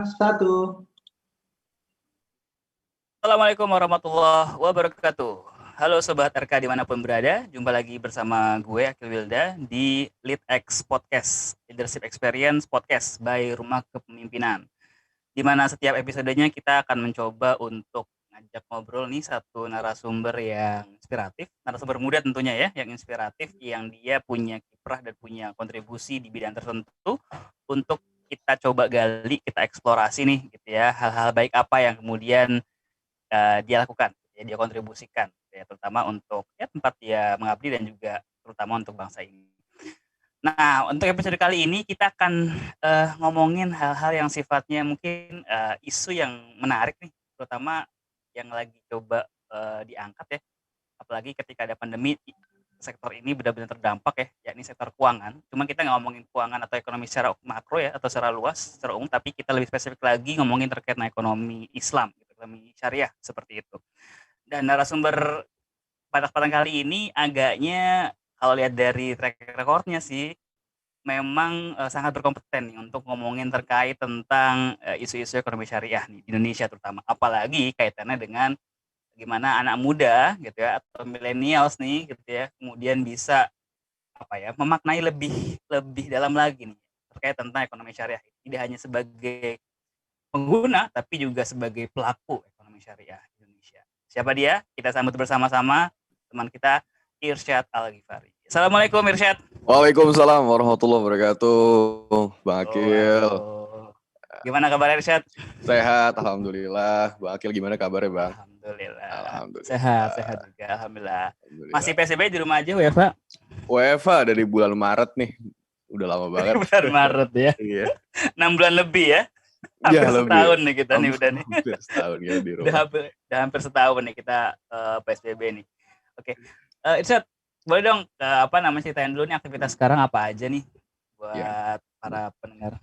Satu. Assalamualaikum warahmatullahi wabarakatuh. Halo Sobat RK dimanapun berada, jumpa lagi bersama gue Akil Wilda di LeadX Podcast, Leadership Experience Podcast by Rumah Kepemimpinan. Di mana setiap episodenya kita akan mencoba untuk ngajak ngobrol nih satu narasumber yang inspiratif, narasumber muda tentunya ya, yang inspiratif, yang dia punya kiprah dan punya kontribusi di bidang tertentu untuk kita coba gali, kita eksplorasi nih gitu ya, hal-hal baik apa yang kemudian dia lakukan, ya, dia kontribusikan, ya, terutama untuk ya tempat dia mengabdi dan juga terutama untuk bangsa ini. Nah, untuk episode kali ini kita akan ngomongin hal-hal yang sifatnya mungkin isu yang menarik nih, terutama yang lagi coba diangkat ya, apalagi ketika ada pandemi, sektor ini benar-benar terdampak ya, yakni sektor keuangan. Cuma kita nggak ngomongin keuangan atau ekonomi secara makro ya, atau secara luas, secara umum, tapi kita lebih spesifik lagi ngomongin terkait dengan ekonomi Islam, ekonomi syariah seperti itu. Dan narasumber pada kesempatan kali ini agaknya kalau lihat dari track recordnya sih memang sangat berkompeten nih untuk ngomongin terkait tentang isu-isu ekonomi syariah nih di Indonesia terutama, apalagi kaitannya dengan gimana anak muda gitu ya atau millennials nih gitu ya kemudian bisa memaknai lebih lebih dalam lagi nih terkait tentang ekonomi syariah, tidak hanya sebagai pengguna tapi juga sebagai pelaku ekonomi syariah di Indonesia. Siapa dia? Kita sambut bersama-sama teman kita Irsyad Al-Ghifari. Assalamualaikum Irsyad. Waalaikumsalam warahmatullahi wabarakatuh, Bang Akil. Gimana kabar Irsyad? Sehat, alhamdulillah. Bang Akil gimana kabarnya, Bang? Alhamdulillah. Sehat juga, alhamdulillah. Masih PSBB di rumah aja, WFA? WFA dari bulan Maret nih, udah lama banget. Bulan Maret ya. Iya. 6 bulan lebih ya. Hampir setahun nih kita nih udah nih. Hampir setahun ya di rumah. Udah hampir setahun nih kita PSBB nih. Oke. Irsyad, boleh dong ceritain dulu nih aktivitas sekarang apa aja nih buat para pendengar.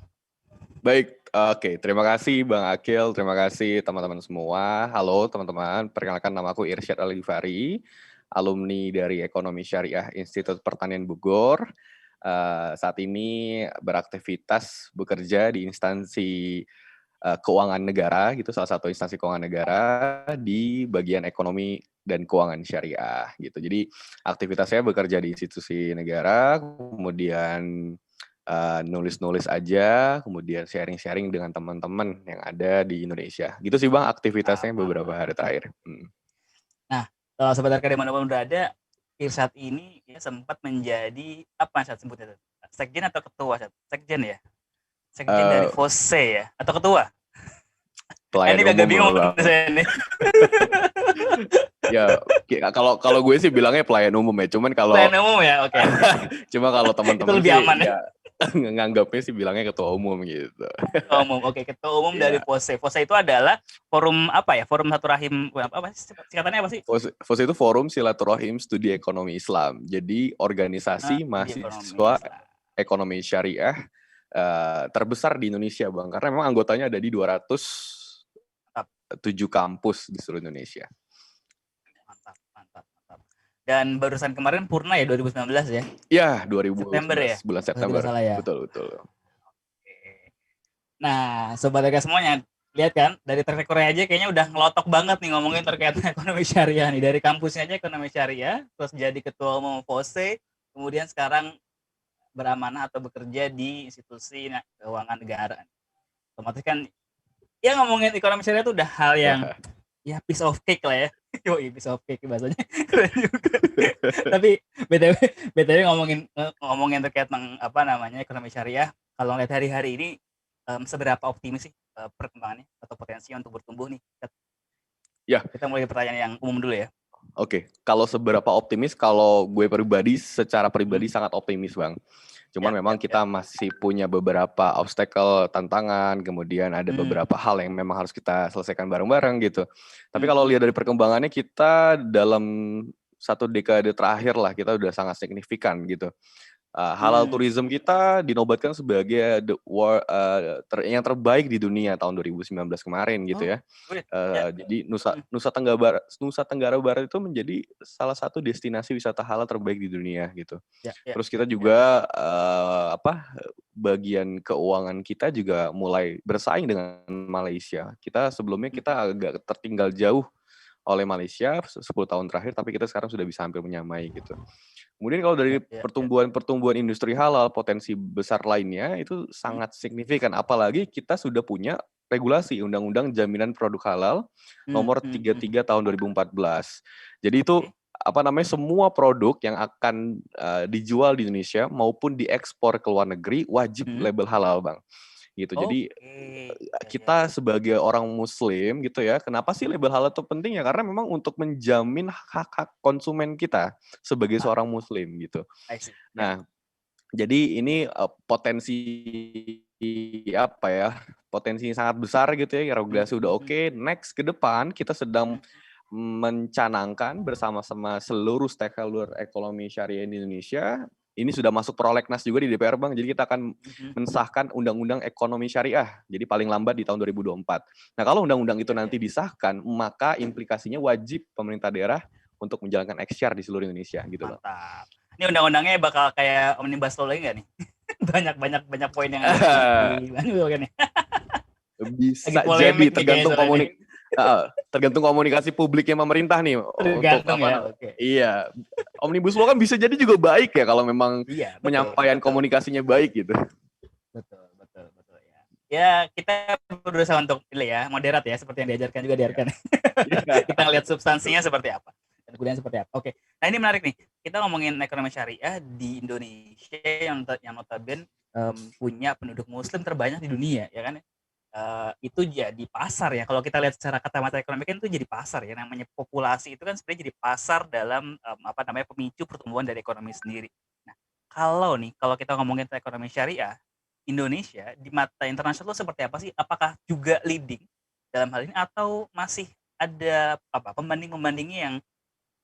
Baik, oke. Terima kasih Bang Akil, terima kasih teman-teman semua. Halo teman-teman, perkenalkan nama aku Irsyad Al-Ghifari, alumni dari Ekonomi Syariah Institut Pertanian Bogor. Saat ini beraktivitas bekerja di instansi keuangan negara gitu, salah satu instansi keuangan negara di bagian ekonomi dan keuangan syariah gitu. Jadi aktivitas saya bekerja di institusi negara, kemudian nulis-nulis aja, kemudian sharing-sharing dengan teman-teman yang ada di Indonesia. Gitu sih Bang aktivitasnya beberapa hari terakhir. Nah, Sobat RK dimanapun berada, Irsyad ini ya, sempat menjadi apa saya sebutnya? Sekjen atau ketua? Sekjen ya? Sekjen dari FOSE ya? Atau ketua? Pelayan ini agak bingung saya ini. Ya, kalau gue sih bilangnya pelayan umum ya. Cuman kalau pelayan umum ya, oke. Cuma kalau teman-teman sih aman, ya nganggapnya sih bilangnya ketua umum gitu. Ketua umum, oke. Ketua umum dari FOSE. FOSE itu adalah forum apa ya? Forum Silaturahim apa sih? Singkatannya apa sih? FOSE itu Forum Silaturahim Studi Ekonomi Islam. Jadi organisasi mahasiswa ekonomi syariah terbesar di Indonesia, Bang. Karena memang anggotanya ada di 207 kampus di seluruh Indonesia. Mantap. Dan barusan kemarin purna ya 2019 ya? Iya, 2019 September ya? Bulan September. Ya? Betul. Oke. Nah, Sobat RK semuanya, lihat kan dari track record aja kayaknya udah ngelotok banget nih ngomongin terkait ekonomi syariah nih. Dari kampusnya aja ekonomi syariah, terus jadi ketua umum FOSE, kemudian sekarang beramanah atau bekerja di institusi keuangan negara. Otomatis kan ya ngomongin ekonomi syariah itu udah hal yang ya piece of cake lah ya. Yoi, piece of cake bahasanya. Keren juga. Tapi BTW ngomongin terkait ekonomi syariah, kalau ngeliat hari-hari ini seberapa optimis sih perkembangannya atau potensinya untuk bertumbuh nih? Ya. Kita mulai pertanyaan yang umum dulu ya. Oke, kalau seberapa optimis, kalau gue secara pribadi sangat optimis, Bang. Cuman memang kita masih punya beberapa obstacle, tantangan, kemudian ada beberapa hal yang memang harus kita selesaikan bareng-bareng gitu. Tapi kalau lihat dari perkembangannya, kita dalam 1 dekade terakhir lah, kita udah sangat signifikan gitu. Halal tourism kita dinobatkan sebagai yang terbaik di dunia tahun 2019 kemarin gitu ya. Jadi Nusa Tenggara Barat itu menjadi salah satu destinasi wisata halal terbaik di dunia gitu. Terus kita juga bagian keuangan kita juga mulai bersaing dengan Malaysia. Sebelumnya kita agak tertinggal jauh oleh Malaysia 10 tahun terakhir, tapi kita sekarang sudah bisa hampir menyamai gitu. Kemudian kalau dari pertumbuhan industri halal, potensi besar lainnya itu sangat signifikan. Apalagi kita sudah punya regulasi Undang-Undang Jaminan Produk Halal nomor 33 tahun 2014. Jadi itu semua produk yang akan dijual di Indonesia maupun diekspor ke luar negeri wajib label halal, Bang. Gitu. Jadi kita sebagai orang Muslim gitu ya, kenapa sih label halal itu penting ya? Karena memang untuk menjamin hak-hak konsumen kita sebagai seorang Muslim gitu. Nah, jadi ini potensi potensi sangat besar gitu ya. Regulasi udah oke. Next ke depan kita sedang mencanangkan bersama-sama seluruh stakeholder ekonomi syariah di Indonesia. Ini sudah masuk prolegnas juga di DPR, Bang. Jadi kita akan mensahkan Undang-Undang Ekonomi Syariah. Jadi paling lambat di tahun 2024. Nah, kalau undang-undang itu nanti disahkan, maka implikasinya wajib pemerintah daerah untuk menjalankan XR di seluruh Indonesia gitu, Bang. Mantap. Ini undang-undangnya bakal kayak omnibus law lagi nggak nih? banyak poin yang ada di bisa jadi tergantung komunikasi publiknya pemerintah nih. Tergantung Iya, omnibus law kan bisa jadi juga baik ya kalau memang penyampaian komunikasinya baik gitu. Betul ya. Ya kita berusaha untuk moderat ya, seperti yang diajarkan juga diajarkan. Kita lihat substansinya seperti apa dan kemudian seperti apa. Oke. Nah ini menarik nih. Kita ngomongin ekonomi syariah di Indonesia yang notabene punya penduduk Muslim terbanyak di dunia, ya kan? Itu jadi pasar ya. Kalau kita lihat secara kacamata ekonomi kan itu jadi pasar ya. Namanya populasi itu kan sebenarnya jadi pasar dalam pemicu pertumbuhan dari ekonomi sendiri. Nah, kalau kita ngomongin ekonomi syariah, Indonesia di mata internasional itu seperti apa sih? Apakah juga leading dalam hal ini atau masih ada pembanding-pembandingnya yang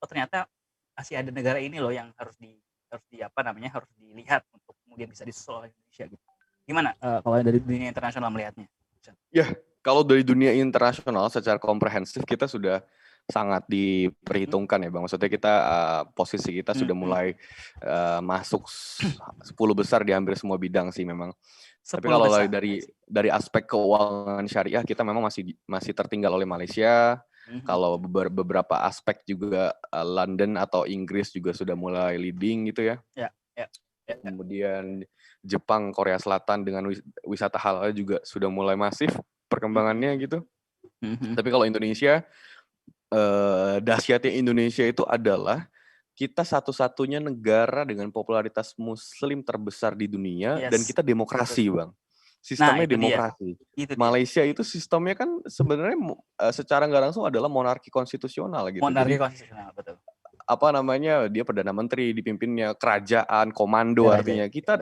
ternyata masih ada negara ini loh yang harus dilihat untuk kemudian bisa disusul oleh Indonesia gitu. Gimana kalau dari dunia internasional melihatnya? Ya, kalau dari dunia internasional secara komprehensif kita sudah sangat diperhitungkan ya, Bang. Maksudnya kita posisi kita sudah mulai masuk 10 besar di hampir semua bidang sih memang. Tapi kalau dari aspek keuangan syariah kita memang masih tertinggal oleh Malaysia. Kalau beberapa aspek juga London atau Inggris juga sudah mulai leading gitu ya. Kemudian Jepang, Korea Selatan dengan wisata halal juga sudah mulai masif perkembangannya gitu. Tapi kalau Indonesia, dahsyatnya Indonesia itu adalah kita satu-satunya negara dengan popularitas Muslim terbesar di dunia dan kita demokrasi, Bang. Sistemnya demokrasi. Malaysia itu sistemnya kan sebenarnya secara nggak langsung adalah monarki konstitusional gitu. Monarki konstitusional, betul. Dia Perdana Menteri, dipimpinnya kerajaan, komando artinya. Kita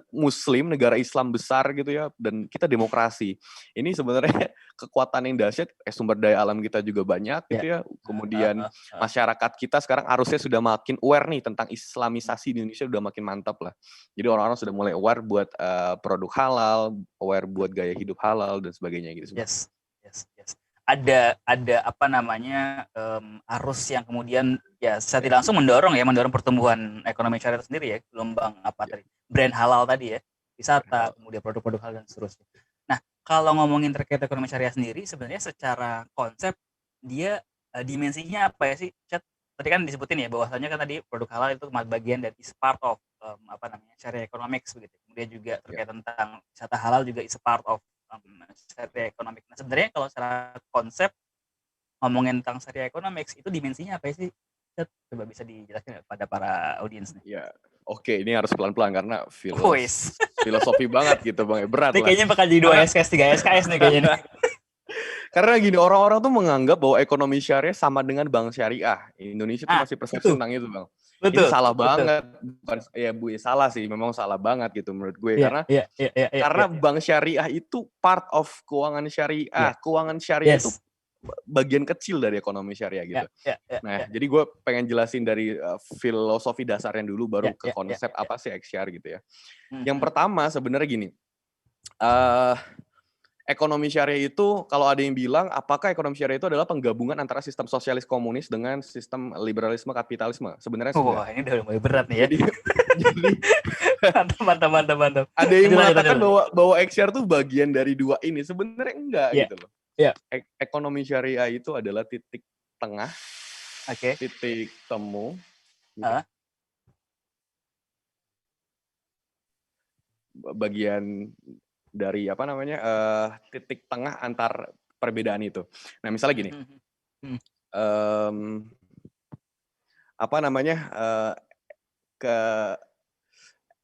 Muslim, negara Islam besar gitu ya, dan kita demokrasi. Ini sebenarnya kekuatan yang dahsyat, sumber daya alam kita juga banyak gitu ya. Kemudian masyarakat kita sekarang harusnya sudah makin aware nih tentang Islamisasi di Indonesia udah makin mantap lah. Jadi orang-orang sudah mulai aware buat produk halal, aware buat gaya hidup halal dan sebagainya gitu. Yes. Ada arus yang kemudian ya secara tidak langsung mendorong pertumbuhan ekonomi syariah sendiri ya, gelombang brand halal tadi ya, wisata, kemudian produk-produk halal dan seterusnya. Nah, kalau ngomongin terkait ekonomi syariah sendiri sebenarnya secara konsep dia dimensinya apa ya sih, Chat? Tadi kan disebutin ya bahwasanya kan tadi produk halal itu bagian dari is part of syariah economics begitu. Kemudian juga terkait tentang wisata halal juga is part of syariah economics. Nah, sebenarnya kalau secara konsep ngomongin tentang syariah economics itu dimensinya apa sih? Coba bisa dijelaskan pada para audiens nih. Ya, oke, ini harus pelan-pelan karena filosofi banget gitu, Bang. Berat lah. Kayaknya bakal jadi 2 SKS, 3 SKS nih kayaknya nih. Karena gini, orang-orang tuh menganggap bahwa ekonomi syariah sama dengan bank syariah. Indonesia tuh masih persepsi tentang itu, Bang. Betul, ini salah banget. Bukan salah sih, memang salah banget gitu menurut gue. Karena bank syariah itu part of keuangan syariah. Keuangan syariah itu bagian kecil dari ekonomi syariah gitu. Nah, jadi gue pengen jelasin dari filosofi dasarnya dulu, baru ke konsep apa sih XR gitu ya. Yang pertama sebenarnya gini, ekonomi syariah itu, kalau ada yang bilang, apakah ekonomi syariah itu adalah penggabungan antara sistem sosialis komunis dengan sistem liberalisme kapitalisme? Sebenarnya Wah, ini udah mulai berat nih ya. Jadi mantap. Ada yang mengatakan bahwa XR tuh bagian dari dua ini. Sebenarnya enggak gitu loh. Ekonomi syariah itu adalah titik tengah, titik temu. Bagian dari titik tengah antar perbedaan itu. Nah, misalnya gini, ke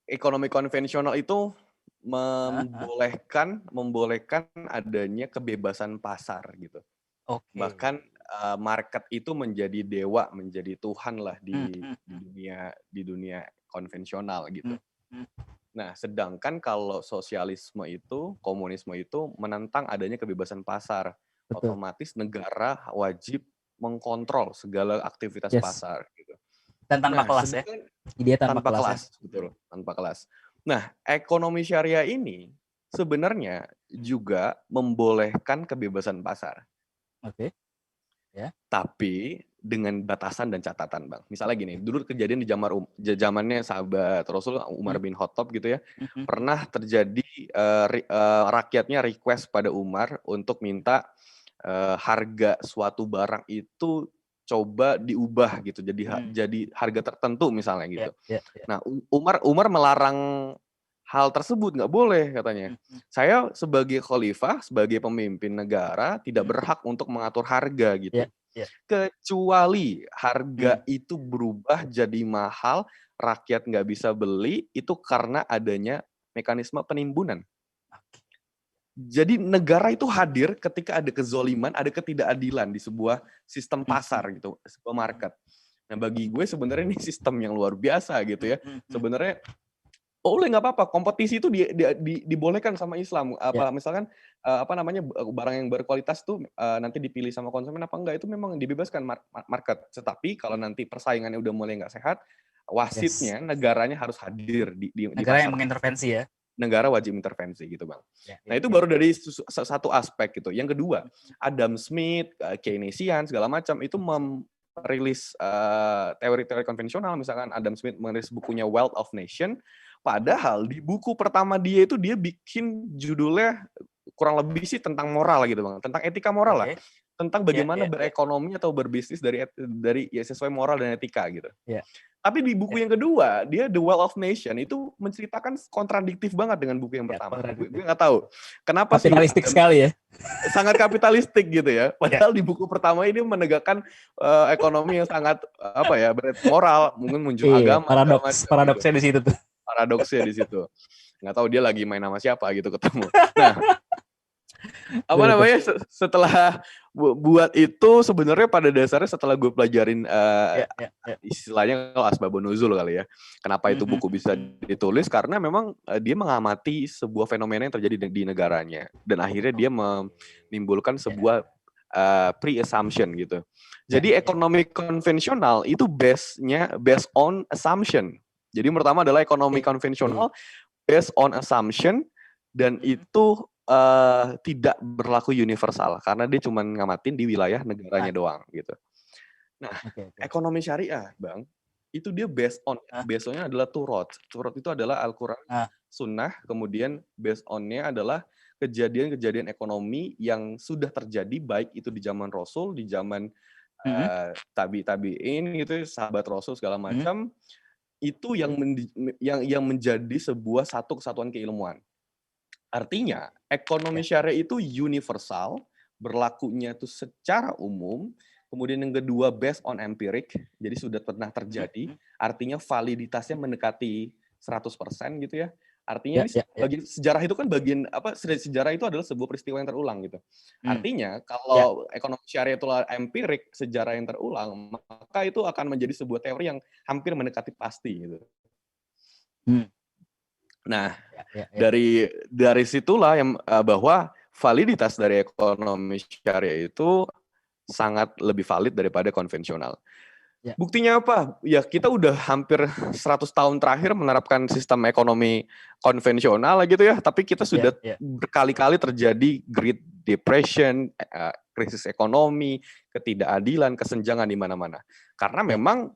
ekonomi konvensional itu membolehkan adanya kebebasan pasar gitu. Bahkan market itu menjadi dewa, menjadi Tuhan lah di dunia konvensional gitu. Nah, sedangkan kalau sosialisme itu, komunisme itu menentang adanya kebebasan pasar. Betul. Otomatis negara wajib mengkontrol segala aktivitas pasar gitu. Dan tanpa kelas ya. Dia tanpa kelas, betul, tanpa kelas. Nah, ekonomi syariah ini sebenarnya juga membolehkan kebebasan pasar. Tapi dengan batasan dan catatan, Bang. Misalnya gini, dulu kejadian di zamannya sahabat Rasul Umar bin Khattab gitu ya, pernah terjadi rakyatnya request pada Umar untuk minta harga suatu barang itu coba diubah gitu, jadi harga tertentu misalnya gitu. Nah, Umar melarang hal tersebut, nggak boleh katanya. Saya sebagai khalifah, sebagai pemimpin negara tidak berhak untuk mengatur harga gitu. Kecuali harga itu berubah jadi mahal, rakyat nggak bisa beli, itu karena adanya mekanisme penimbunan. Jadi negara itu hadir ketika ada kezoliman, ada ketidakadilan di sebuah sistem pasar gitu, sebuah market. Nah, bagi gue sebenarnya ini sistem yang luar biasa gitu ya. Sebenarnya boleh, nggak apa-apa, kompetisi itu dibolehkan sama Islam. Misalkan barang yang berkualitas tuh nanti dipilih sama konsumen apa enggak, itu memang dibebaskan market. Tetapi kalau nanti persaingannya udah mulai nggak sehat, wasitnya negaranya harus hadir di negara pasar. yang mengintervensi ya. Negara wajib intervensi gitu, Bang. Nah, itu baru dari satu aspek gitu. Yang kedua, Adam Smith, Keynesian segala macam itu merilis teori-teori konvensional. Misalkan Adam Smith merilis bukunya Wealth of Nation. Padahal di buku pertama dia itu dia bikin judulnya kurang lebih sih tentang moral gitu, Bang. Tentang etika moral lah. Tentang bagaimana berekonomi atau berbisnis dari ya sesuai moral dan etika gitu. Tapi di buku yang kedua, dia The Wealth of Nation itu menceritakan kontradiktif banget dengan buku yang pertama. Gue nggak tahu kenapa sih. Kapitalistik sekali ya. Sangat kapitalistik gitu ya. Padahal di buku pertama ini menegakkan ekonomi yang sangat moral, mungkin muncul agama. Paradoksnya di situ tuh. Paradoksnya di situ. Nggak tahu dia lagi main sama siapa gitu ketemu. Nah, setelah buat itu sebenarnya pada dasarnya setelah gue pelajarin istilahnya kalau asbabun nuzul kali ya, kenapa itu buku bisa ditulis, karena memang dia mengamati sebuah fenomena yang terjadi di negaranya dan akhirnya dia menimbulkan sebuah pre-assumption gitu. Jadi ekonomi konvensional itu based on assumption. Jadi pertama adalah ekonomi konvensional based on assumption, dan itu tidak berlaku universal karena dia cuma ngamatin di wilayah negaranya doang gitu. Nah, ekonomi syariah, Bang, itu dia based on-nya adalah turut. Turut itu adalah Al-Qur'an, Sunnah, kemudian based on-nya adalah kejadian-kejadian ekonomi yang sudah terjadi baik itu di zaman Rasul, di zaman tabi'in gitu, sahabat Rasul segala macam. Itu yang menjadi sebuah satu kesatuan keilmuan. Artinya, ekonomi syariah itu universal, berlakunya itu secara umum, kemudian yang kedua based on empiric, jadi sudah pernah terjadi, artinya validitasnya mendekati 100% gitu ya. Artinya bagian sejarah itu kan sejarah itu adalah sebuah peristiwa yang terulang gitu. Artinya kalau ekonomi syariah itu empirik, sejarah yang terulang, maka itu akan menjadi sebuah teori yang hampir mendekati pasti gitu. Nah, dari situlah yang bahwa validitas dari ekonomi syariah itu sangat lebih valid daripada konvensional. Ya. Buktinya apa? Ya kita udah hampir 100 tahun terakhir menerapkan sistem ekonomi konvensional gitu ya, tapi kita sudah berkali-kali terjadi Great Depression, krisis ekonomi, ketidakadilan, kesenjangan di mana-mana. Karena memang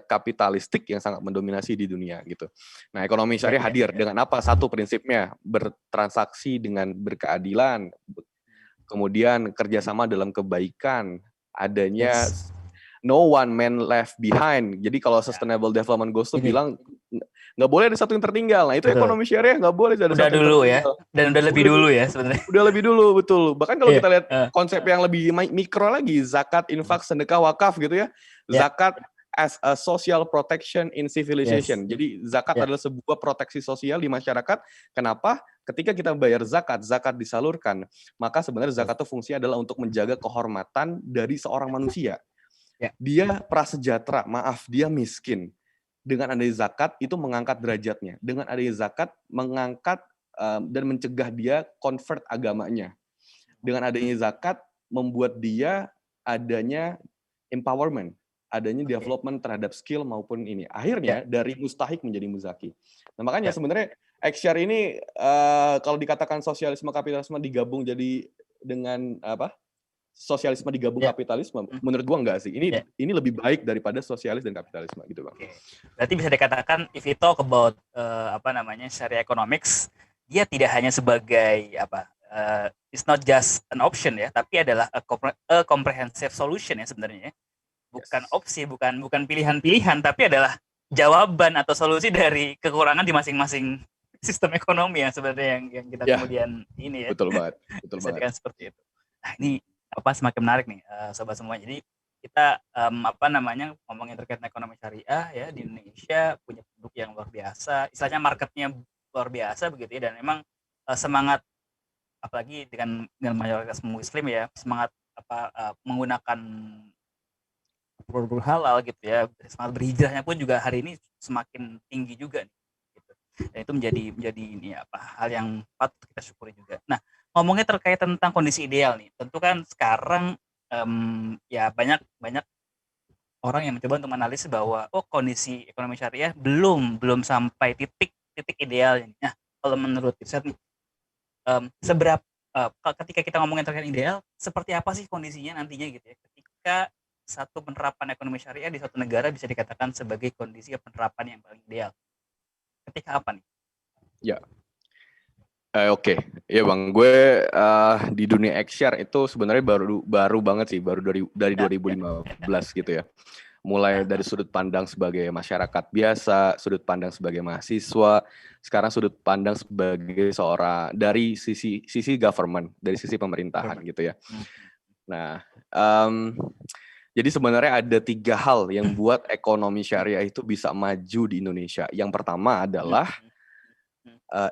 kapitalistik yang sangat mendominasi di dunia gitu. Nah, ekonomi syariah hadir dengan apa? Satu prinsipnya bertransaksi dengan berkeadilan, kemudian kerjasama dalam kebaikan, adanya no one man left behind. Jadi kalau Sustainable Development Goals itu bilang nggak boleh ada satu yang tertinggal. Nah itu ekonomi syariah nggak boleh ada udah satu dulu yang tertinggal. Dan udah lebih dulu ya sebenarnya. Udah lebih dulu, betul. Bahkan kalau kita lihat konsep yang lebih mikro lagi, zakat, infak, sedekah, wakaf gitu ya. Zakat as a social protection in civilization. Jadi zakat adalah sebuah proteksi sosial di masyarakat. Kenapa? Ketika kita bayar zakat, zakat disalurkan, maka sebenarnya zakat itu fungsinya adalah untuk menjaga kehormatan dari seorang manusia. Dia prasejahtera, dia miskin. Dengan adanya zakat itu mengangkat derajatnya. Dengan adanya zakat mengangkat dan mencegah dia convert agamanya. Dengan adanya zakat membuat dia adanya empowerment, adanya development terhadap skill maupun ini. Akhirnya dari mustahik menjadi muzaki. Nah makanya sebenarnya Exshare ini kalau dikatakan sosialisme kapitalisme digabung jadi dengan apa? Sosialisme digabung kapitalisme, menurut gua enggak sih. Ini lebih baik daripada sosialis dan kapitalisme gitu, Bang. Berarti bisa dikatakan if you talk about Sharia economics, dia tidak hanya sebagai it's not just an option ya, tapi adalah a comprehensive solution ya sebenarnya. Bukan opsi, bukan pilihan-pilihan, tapi adalah jawaban atau solusi dari kekurangan di masing-masing sistem ekonomi yang sebenarnya yang kita kemudian ini ya. Betul banget. Seperti itu. Nah, ini semakin menarik nih sobat semua. Jadi kita ngomongin terkait ekonomi syariah ya di Indonesia punya produk yang luar biasa, istilahnya marketnya luar biasa begitu ya, dan memang semangat apalagi dengan mayoritas muslim ya, semangat menggunakan produk halal gitu ya, semangat berhijrahnya pun juga hari ini semakin tinggi juga nih, gitu. Dan itu menjadi ini hal yang patut kita syukuri juga. Nah, ngomongnya terkait tentang kondisi ideal nih, tentu kan sekarang ya banyak orang yang mencoba untuk menganalisis bahwa kondisi ekonomi syariah belum sampai titik ideal ini. Nah, kalau menurut Irsyad nih, seberapa ketika kita ngomongin terkait ideal, seperti apa sih kondisinya nantinya gitu ya, ketika satu penerapan ekonomi syariah di suatu negara bisa dikatakan sebagai kondisi penerapan yang paling ideal. Ketika apa nih? Ya. Oke. Ya Bang, gue di dunia Exshare itu sebenarnya baru banget sih, baru dari 2015 gitu ya. Mulai dari sudut pandang sebagai masyarakat biasa, sudut pandang sebagai mahasiswa, sekarang sudut pandang sebagai seorang dari sisi government, dari sisi pemerintahan gitu ya. Nah, jadi sebenarnya ada 3 hal yang buat ekonomi syariah itu bisa maju di Indonesia. Yang pertama adalah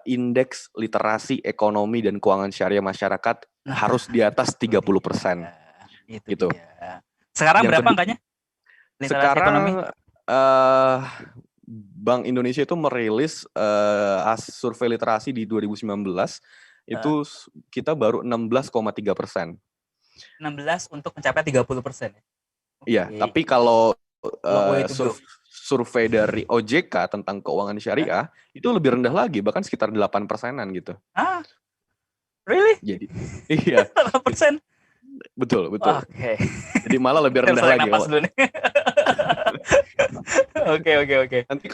indeks literasi ekonomi dan keuangan syariah masyarakat harus di atas 30%. Gitu. Sekarang berapa angkanya? Sekarang Bank Indonesia itu merilis survei literasi di 2019 itu kita baru 16,3%. 16 untuk mencapai 30%. Iya, tapi kalau survei dari OJK tentang keuangan syariah itu lebih rendah lagi, bahkan sekitar 8%-an gitu. Ah, really? Jadi, iya. 8%? Betul. Oke. Jadi malah lebih rendah lagi. Oke. Nanti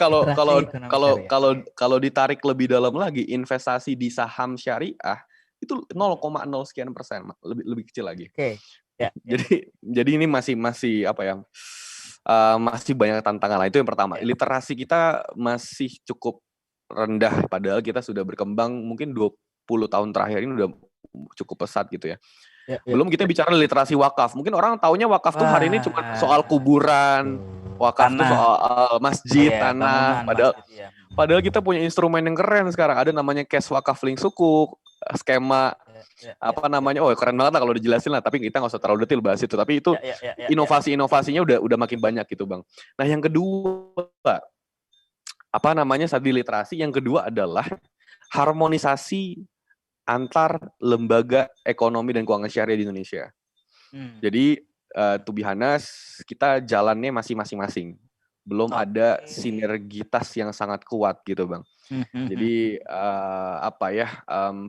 kalau ditarik lebih dalam lagi, investasi di saham syariah itu 0,0 sekian persen, lebih kecil lagi. Oke. Jadi ini masih apa ya? Masih banyak tantangan lah. Itu yang pertama. Literasi kita masih cukup rendah, padahal kita sudah berkembang mungkin 20 tahun terakhir ini udah cukup pesat gitu ya. Belum kita bicara literasi wakaf. Mungkin orang taunya wakaf tuh hari ini cuma soal kuburan, wakaf tuh soal masjid, tanah. Padahal kita punya instrumen yang keren sekarang. Ada namanya cash wakaf link sukuk, skema keren banget lah kalau dijelasin lah, tapi kita nggak usah terlalu detail bahas itu. Tapi itu inovasinya udah makin banyak gitu, Bang. Nah, yang kedua saat di literasi, yang kedua adalah harmonisasi antar lembaga ekonomi dan keuangan syariah di Indonesia. Jadi to be honest, kita jalannya masih masing-masing. Belum ada Oke. sinergitas yang sangat kuat gitu, Bang. Jadi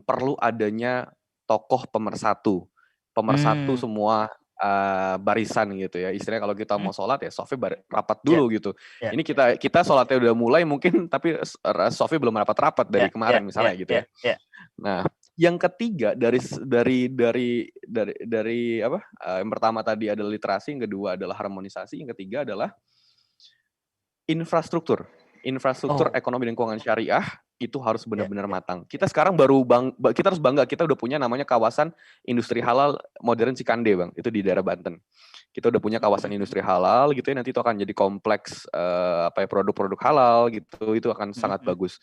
perlu adanya tokoh pemersatu semua barisan gitu ya. Istilahnya kalau kita mau sholat ya softnya rapat dulu gitu. Ya. Ini kita sholatnya udah mulai mungkin tapi softnya belum rapat-rapat dari kemarin misalnya gitu ya. Nah, yang ketiga dari apa? Yang pertama tadi adalah literasi, yang kedua adalah harmonisasi, yang ketiga adalah infrastruktur ekonomi dan keuangan syariah itu harus benar-benar matang. Kita sekarang kita harus bangga, kita udah punya namanya kawasan industri halal modern Cikande, Bang. Itu di daerah Banten. Kita udah punya kawasan industri halal gitu ya, nanti itu akan jadi kompleks produk-produk halal gitu, itu akan sangat bagus.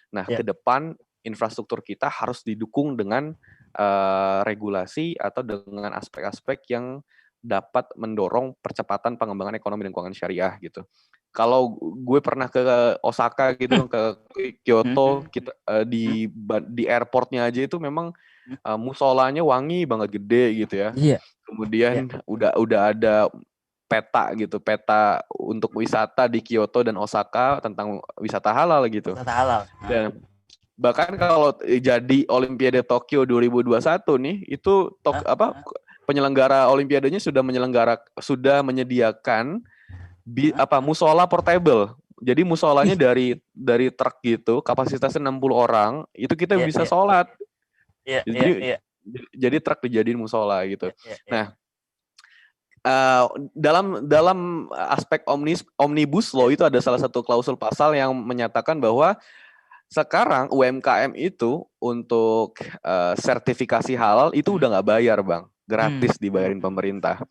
Nah, ke depan infrastruktur kita harus didukung dengan regulasi atau dengan aspek-aspek yang dapat mendorong percepatan pengembangan ekonomi dan keuangan syariah gitu. Kalau gue pernah ke Osaka gitu, ke Kyoto, kita di airportnya aja itu memang musolanya wangi banget, gede gitu ya. Kemudian udah ada peta untuk wisata di Kyoto dan Osaka tentang wisata halal gitu. Wisata halal. Dan bahkan kalau jadi Olimpiade Tokyo 2021 nih, itu penyelenggara Olimpiadanya sudah menyediakan musola portable. Jadi musolanya dari truk gitu, kapasitasnya 60 orang, itu kita bisa sholat. Jadi truk dijadiin musola gitu. Nah, dalam aspek omnibus law itu ada salah satu klausul pasal yang menyatakan bahwa sekarang UMKM itu untuk sertifikasi halal itu udah nggak bayar, Bang. Gratis dibayarin pemerintah.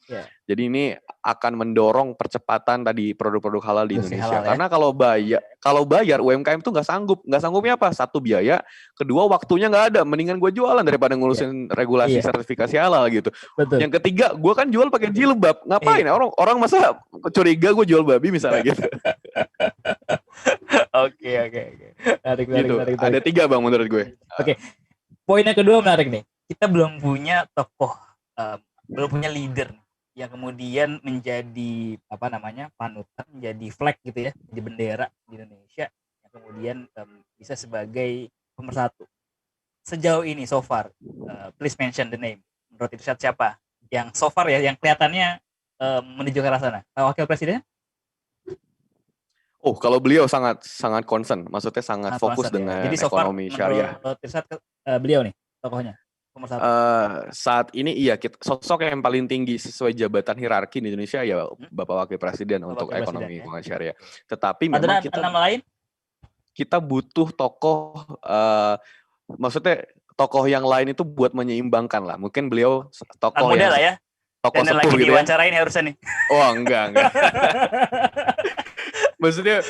Jadi ini akan mendorong percepatan tadi produk-produk halal di Indonesia. Halal, karena kalau bayar UMKM tuh nggak sanggupnya apa? Satu, biaya, kedua waktunya nggak ada. Mendingan gue jualan daripada ngurusin regulasi sertifikasi halal gitu. Betul. Yang ketiga, gue kan jual pakai jilbab. Ngapain? Orang masa curiga gue jual babi misalnya gitu. Oke. Menarik. Ada 3, Bang, menurut gue. Oke. Poin yang kedua menarik nih. Kita belum punya tokoh, belum punya leader yang kemudian menjadi panutan, menjadi flag gitu ya, menjadi bendera di Indonesia yang kemudian bisa sebagai pemersatu. Sejauh ini so far, please mention the name. Menurut Irsyad siapa yang so far ya, yang kelihatannya menuju ke arah sana? Wakil Presiden? Oh, kalau beliau sangat concern, maksudnya sangat fokus dengan ekonomi syariah. Menurut Irsyad beliau nih tokohnya pemersatu. Saat ini sosok yang paling tinggi sesuai jabatan hierarki di Indonesia ya Bapak Wakil Presiden untuk ekonomi keuangan syariah. Tetapi memang nama lain? Kita butuh tokoh, maksudnya tokoh yang lain itu buat menyeimbangkan lah. Mungkin beliau tokoh yang lah ya. Tokoh sepuh gitu ya. Diwawancara ini harusnya nih. Oh, enggak. Maksudnya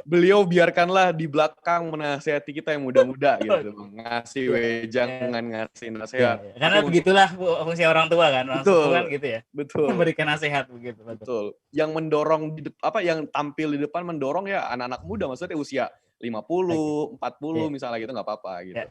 beliau biarkanlah di belakang menasihati kita yang muda-muda gitu, ngasih wejangan, ngasih nasihat. Karena begitulah fungsi orang tua kan, orang sepuh kan gitu ya. Betul. Memberikan nasihat begitu. Betul. Yang mendorong yang tampil di depan mendorong ya anak-anak muda, maksudnya usia 50, 40 misalnya gitu, nggak apa-apa gitu.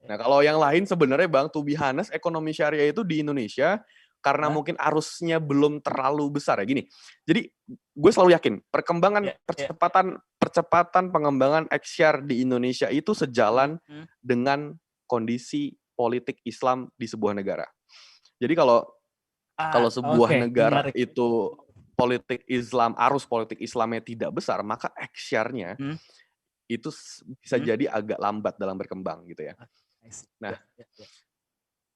Nah, kalau yang lain sebenarnya, Bang, to be honest, ekonomi syariah itu di Indonesia karena mungkin arusnya belum terlalu besar ya gini. Jadi gue selalu yakin percepatan pengembangan XR di Indonesia itu sejalan dengan kondisi politik Islam di sebuah negara. Jadi kalau sebuah negara itu politik Islam, arus politik Islamnya tidak besar, maka XR-nya itu bisa jadi agak lambat dalam berkembang gitu ya. Nah,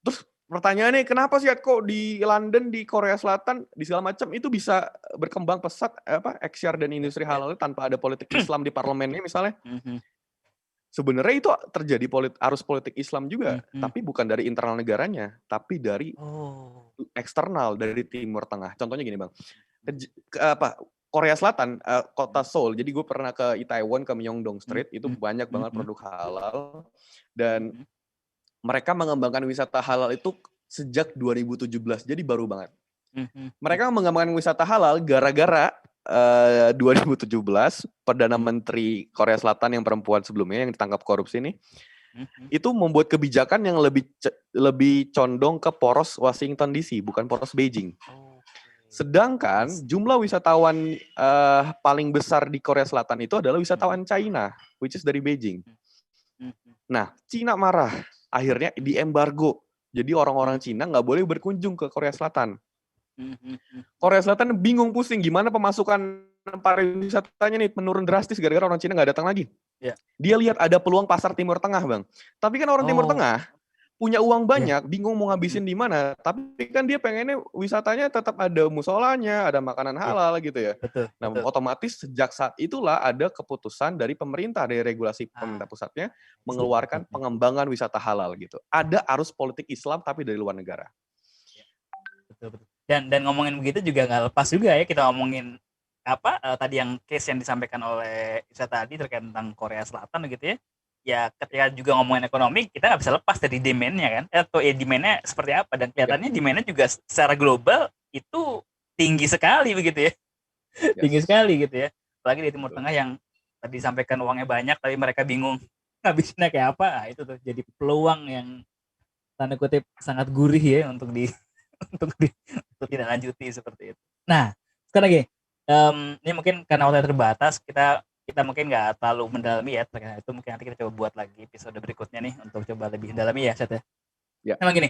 terus pertanyaannya, kenapa sih kok di London, di Korea Selatan, di segala macam itu bisa berkembang pesat XR dan industri halal tanpa ada politik Islam di parlemennya misalnya? Sebenarnya itu terjadi arus politik Islam juga, tapi bukan dari internal negaranya, tapi dari eksternal, dari Timur Tengah. Contohnya gini, Bang. Korea Selatan, kota Seoul. Jadi gue pernah ke Itaewon, ke Myeongdong Street, itu banyak banget produk halal, dan mereka mengembangkan wisata halal itu sejak 2017, jadi baru banget. Mereka mengembangkan wisata halal gara-gara 2017 Perdana Menteri Korea Selatan yang perempuan sebelumnya yang ditangkap korupsi ini, itu membuat kebijakan yang lebih condong ke poros Washington DC, bukan poros Beijing. Sedangkan jumlah wisatawan paling besar di Korea Selatan itu adalah wisatawan China, which is dari Beijing. Nah, Cina marah, akhirnya diembargo. Jadi orang-orang Cina nggak boleh berkunjung ke Korea Selatan. Korea Selatan bingung pusing gimana pemasukan pariwisatanya nih menurun drastis gara-gara orang Cina nggak datang lagi. Ya. Dia lihat ada peluang pasar Timur Tengah, Bang. Tapi kan orang Timur Tengah punya uang banyak, bingung mau ngabisin di mana. Tapi kan dia pengennya wisatanya tetap ada musolanya, ada makanan halal gitu ya. Betul. Nah, otomatis sejak saat itulah ada keputusan dari pemerintah, dari regulasi pemerintah pusatnya mengeluarkan pengembangan wisata halal gitu. Ada arus politik Islam tapi dari luar negara. Betul. Dan ngomongin begitu juga nggak lepas juga ya kita ngomongin tadi yang case yang disampaikan oleh Isa tadi terkait tentang Korea Selatan gitu ya. Ya ketika juga ngomongin ekonomi kita nggak bisa lepas dari demand-nya kan, atau demand-nya seperti apa, dan kelihatannya demand-nya juga secara global itu tinggi sekali begitu ya. Tinggi sekali gitu ya, apalagi di Timur Tengah yang tadi disampaikan uangnya banyak tapi mereka bingung ngabisinnya kayak apa. Nah, itu tuh jadi peluang yang tanda kutip sangat gurih ya untuk untuk tidak lanjuti seperti itu. Nah sekarang lagi ini mungkin karena waktu terbatas kita mungkin nggak terlalu mendalami ya terkait itu, mungkin nanti kita coba buat lagi episode berikutnya nih untuk coba lebih mendalami ya Seth ya. Emang gini,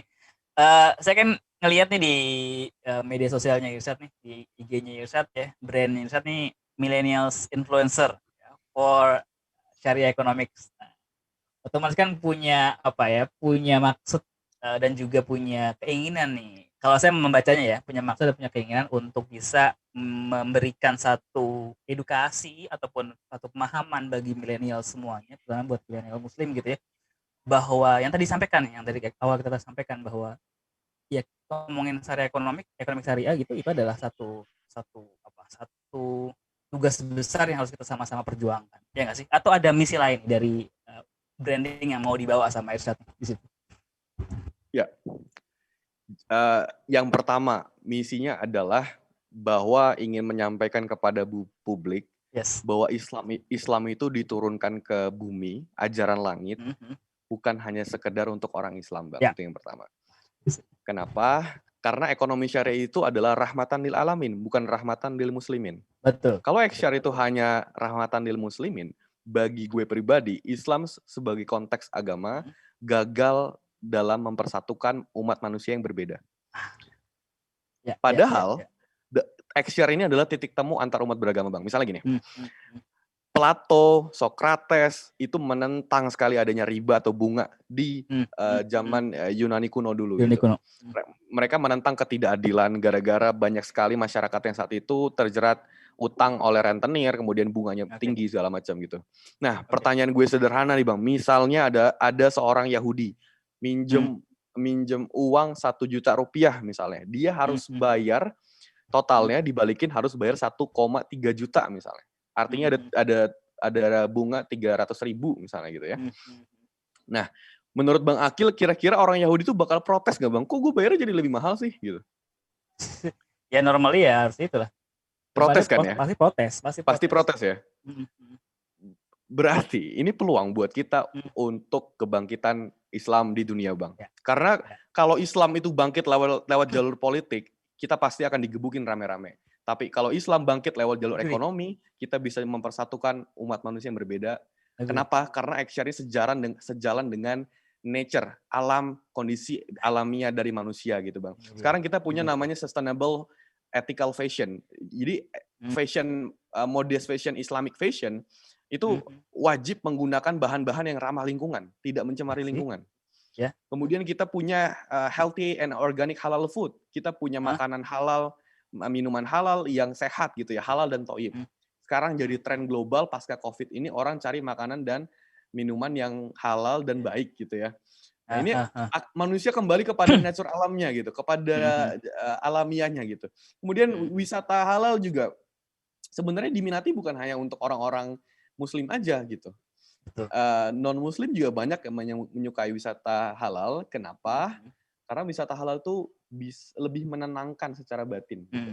saya kan ngelihat nih di media sosialnya Yursat nih, di IG-nya Yursat ya, brandnya Yursat nih millennials influencer for Syariah Economics. Nah, otomatis kan punya punya maksud dan juga punya keinginan nih. Kalau saya membacanya ya, punya maksud dan punya keinginan untuk bisa memberikan satu edukasi ataupun satu pemahaman bagi milenial semuanya, terutama buat milenial Muslim gitu ya, bahwa yang tadi disampaikan, yang dari awal kita sampaikan bahwa ya ngomongin syariah ekonomi syariah gitu, itu adalah satu tugas besar yang harus kita sama-sama perjuangkan, ya nggak sih? Atau ada misi lain dari branding yang mau dibawa sama Irsyad di situ? Ya, yang pertama misinya adalah bahwa ingin menyampaikan kepada publik bahwa Islam itu diturunkan ke bumi, ajaran langit, bukan hanya sekedar untuk orang Islam, Bang. Itu yang pertama. Kenapa? Karena ekonomi syariah itu adalah rahmatan lil alamin, bukan rahmatan lil muslimin. Betul. Kalau syariah itu hanya rahmatan lil muslimin, bagi gue pribadi, Islam sebagai konteks agama gagal dalam mempersatukan umat manusia yang berbeda. Padahal syariah ini adalah titik temu antar umat beragama, Bang. Misalnya gini, Plato, Socrates itu menentang sekali adanya riba atau bunga di zaman Yunani kuno dulu. Gitu. Mereka menentang ketidakadilan gara-gara banyak sekali masyarakat yang saat itu terjerat utang oleh rentenir, kemudian bunganya tinggi segala macam gitu. Nah, pertanyaan gue sederhana nih, Bang. Misalnya ada seorang Yahudi minjem uang 1 juta rupiah misalnya, dia harus bayar totalnya dibalikin harus bayar 1,3 juta misalnya. Artinya ada bunga 300.000 misalnya gitu ya. Nah, menurut Bang Akil, kira-kira orang Yahudi itu bakal protes nggak, Bang? Kok gue bayarnya jadi lebih mahal sih gitu? Ya normalnya ya harus itulah. Protes kan ya? Pasti protes ya. Berarti ini peluang buat kita untuk kebangkitan Islam di dunia, Bang. Karena kalau Islam itu bangkit lewat jalur politik, kita pasti akan digebukin rame-rame. Tapi kalau Islam bangkit lewat jalur ekonomi, kita bisa mempersatukan umat manusia yang berbeda. Kenapa? Karena actually sejalan dengan nature, alam, kondisi alamiah dari manusia gitu, Bang. Sekarang kita punya namanya sustainable ethical fashion. Jadi fashion, modest fashion, Islamic fashion itu wajib menggunakan bahan-bahan yang ramah lingkungan, tidak mencemari lingkungan. Kemudian kita punya healthy and organic halal food. Kita punya makanan halal, minuman halal yang sehat gitu ya, halal dan thayyib. Sekarang jadi tren global pasca Covid ini, orang cari makanan dan minuman yang halal dan baik gitu ya. Nah, ini manusia kembali kepada nature alamnya gitu, kepada alamiahnya gitu. Kemudian wisata halal juga sebenarnya diminati bukan hanya untuk orang-orang Muslim aja gitu. Non-Muslim juga banyak yang menyukai wisata halal. Kenapa? Karena wisata halal itu lebih menenangkan secara batin. Gitu.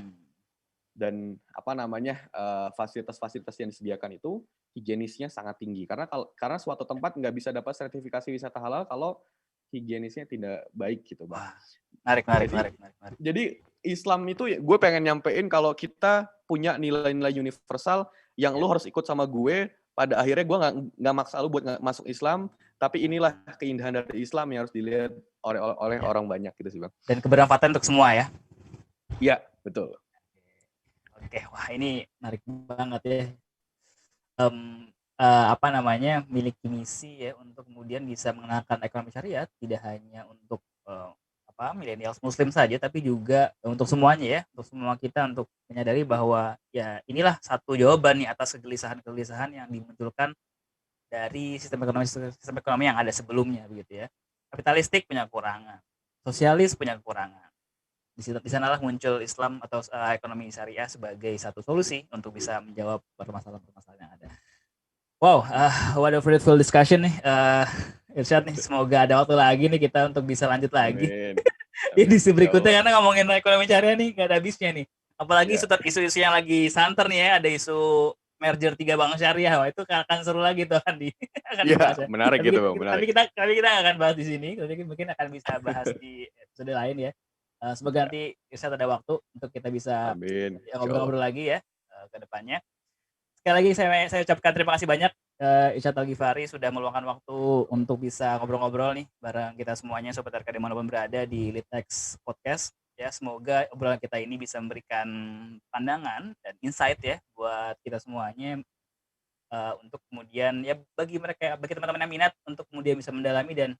Dan fasilitas-fasilitas yang disediakan itu higienisnya sangat tinggi. Karena suatu tempat nggak bisa dapat sertifikasi wisata halal kalau higienisnya tidak baik gitu, Bang. Menarik. Jadi Islam itu gue pengen nyampein kalau kita punya nilai-nilai universal yang lu harus ikut sama gue. Pada akhirnya gue nggak maksa lu buat masuk Islam, tapi inilah keindahan dari Islam yang harus dilihat oleh orang banyak gitu sih bang. Dan kebermanfaatan untuk semua ya. Iya betul. Oke, wah ini menarik banget ya. Miliki misi ya untuk kemudian bisa mengenalkan ekonomi syariat tidak hanya untuk milenial muslim saja, tapi juga untuk semuanya ya, untuk semua kita, untuk menyadari bahwa ya inilah satu jawaban nih atas kegelisahan yang dimunculkan dari sistem ekonomi yang ada sebelumnya begitu ya. Kapitalistik punya kekurangan, sosialis punya kekurangan. Di sanalah muncul Islam atau ekonomi syariah sebagai satu solusi untuk bisa menjawab permasalahan-permasalahan yang ada. Wow, what a fruitful discussion nih, Irsyad nih. Semoga ada waktu lagi nih kita untuk bisa lanjut lagi di edisi berikutnya, karena ngomongin ekonomi syariah nih gak ada habisnya nih. Apalagi isu-isu yang lagi santer nih ya, ada isu merger 3 bank syariah. Wah, itu akan seru lagi tuh kan Iya, menarik gitu bang. Tapi kita nggak akan bahas di sini, tapi mungkin akan bisa bahas di episode lain ya. Semoga nanti Irsyad ada waktu untuk kita bisa ngobrol-ngobrol lagi ya ke depannya. Sekali lagi saya ucapkan terima kasih banyak Irsyad Al-Ghifari sudah meluangkan waktu untuk bisa ngobrol-ngobrol nih bareng kita semuanya, Sobat RK dimanapun berada di LeadX Podcast. Ya, semoga obrolan kita ini bisa memberikan pandangan dan insight ya buat kita semuanya, untuk kemudian ya bagi teman-teman yang minat untuk kemudian bisa mendalami dan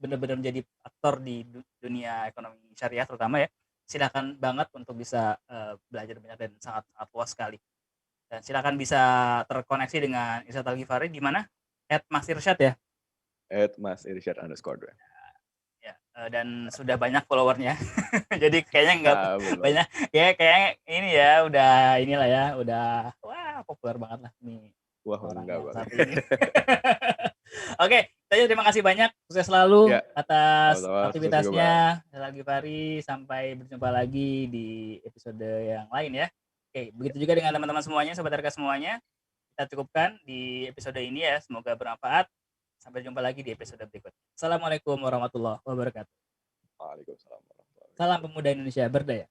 benar-benar menjadi aktor di dunia ekonomi syariah terutama ya. Silakan banget untuk bisa belajar banyak dan sangat luas sekali. Dan silakan bisa terkoneksi dengan Irsyad Al-Ghifari di mana? @masirsyad ya. @masirsyad_. Ya, dan sudah banyak followernya. Jadi kayaknya nggak banyak ya, kayaknya ini ya udah inilah ya, udah wah populer banget lah nih. Wah, enggak saat ini. Oke, saya terima kasih banyak, sukses selalu atas aktivitasnya Al-Ghifari. Sampai berjumpa lagi di episode yang lain ya. Oke, begitu juga dengan teman-teman semuanya, Sobat RK semuanya. Kita cukupkan di episode ini ya, semoga bermanfaat. Sampai jumpa lagi di episode berikutnya. Assalamualaikum warahmatullahi wabarakatuh. Waalaikumsalam warahmatullahi wabarakatuh. Salam pemuda Indonesia berdaya.